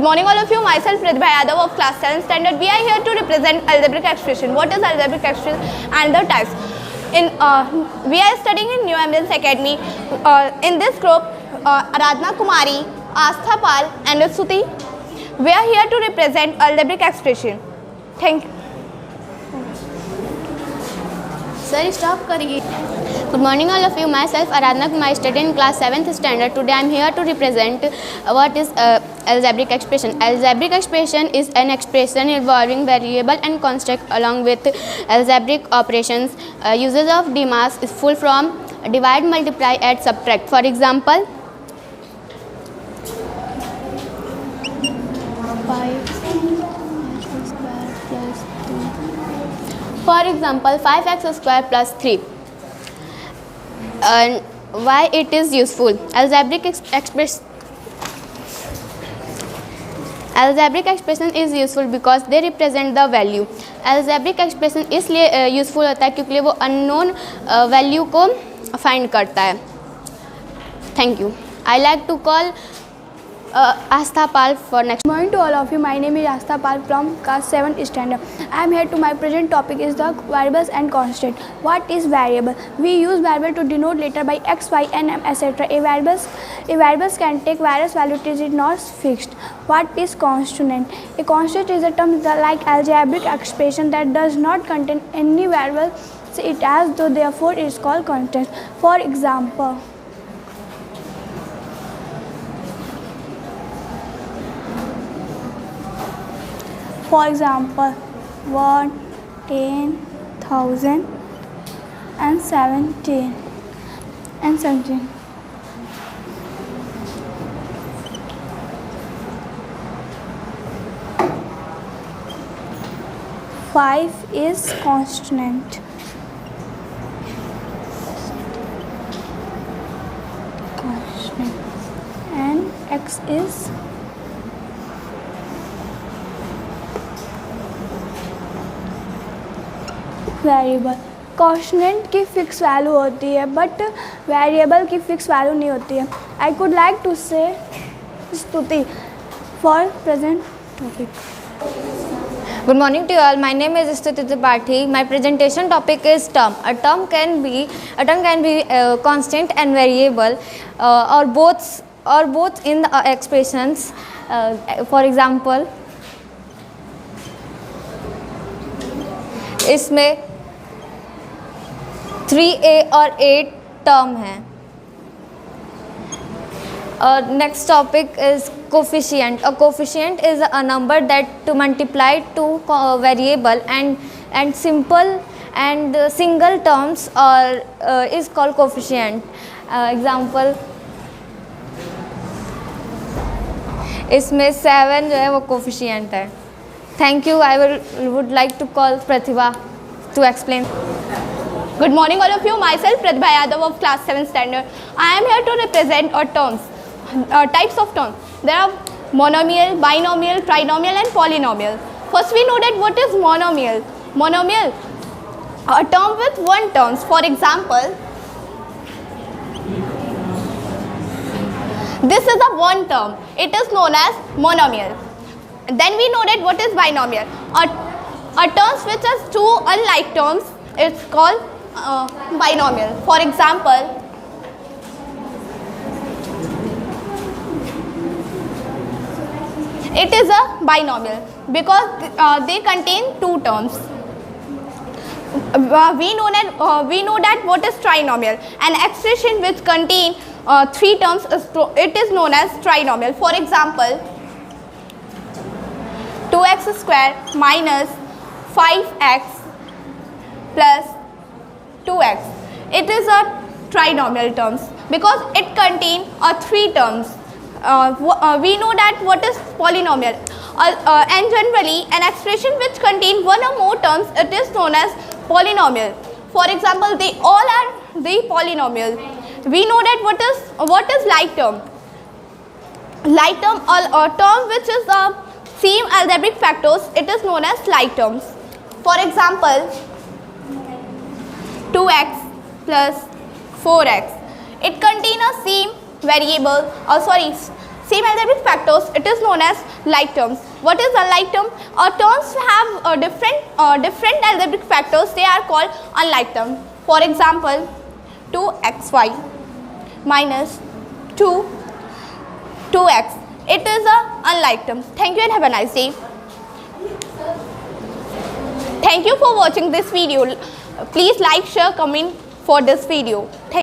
morning all of you. Myself Pratibha Yadav of class 7 standard. We are here to represent algebraic expression. What is algebraic expression and the types? We are studying in New Eminence Academy. In this group, Aradhana Kumari, Astha Pal and Suti. We are here to represent algebraic expression. Thank you. Sir, stop करिए. Good morning all of you. Myself Aradhana Kumari, studying in class 7th standard. Today I am here to represent what is algebraic expression. Algebraic expression is an expression involving variable and constant along with algebraic operations. Uses of DMAS is full from divide, multiply, add, subtract. For example, 5x square plus 3. And why it is useful? Algebraic expression is useful because they represent the value. Algebraic expression इसलिए useful होता है क्योंकि वो unknown value को find करता है. Thank you. I like to call Astha Pal for next. Good morning to all of you. My name is Astha Pal from class 7 standard. I am here to my present topic is the variables and constant. What is variable? We use variable to denote letter by x, y, and m, etc. A variables can take various values. It is not fixed. What is constant? A constant is a term like algebraic expression that does not contain any variable. So it has though therefore it is called constant. For example. For example, 1, 10,000 and 17 and 17. Five is constant. And x is variable. Constant की fix value होती है but variable की fix value नहीं होती है. I could like to से स्तुति for present topic. Good morning to you all. My name is Stuti Tripathi. My presentation topic is term. A term can be constant and variable, or both in the expressions. For example, इसमें 3a और 8 term हैं. Next topic is coefficient. A coefficient is a number that to multiply two variable and simple and single terms is called coefficient. Example, इसमें 7 जो है वो coefficient है. Thank you. I would like to call Pratibha to explain. Good morning all of you. Myself Pratibha Yadav of class 7 standard. I am here to represent types of terms. There are monomial, binomial, trinomial and polynomial. First we know that what is monomial. Monomial, a term with one terms. For example, this is a one term. It is known as monomial. Then we know that what is binomial. A terms which has two unlike terms, it's called binomial. For example, it is a binomial because they contain two terms. We know that what is trinomial. An expression which contain three terms it is known as trinomial. For example, 2x square minus 5x plus 2x. It is a trinomial terms because it contains three terms. We know that what is polynomial. And generally an expression which contains one or more terms, it is known as polynomial. For example, they all are the polynomial. We know that what is like term. Like term, a term which is the same algebraic factors, it is known as like terms. For example, 2x plus 4x. It contains a same same algebraic factors, it is known as like terms. What is unlike term? Terms have different algebraic factors, they are called unlike term. For example, 2xy minus 2x. It is a unlike term. Thank you and have a nice day. Thank you for watching this video. Please like, share, comment for this video.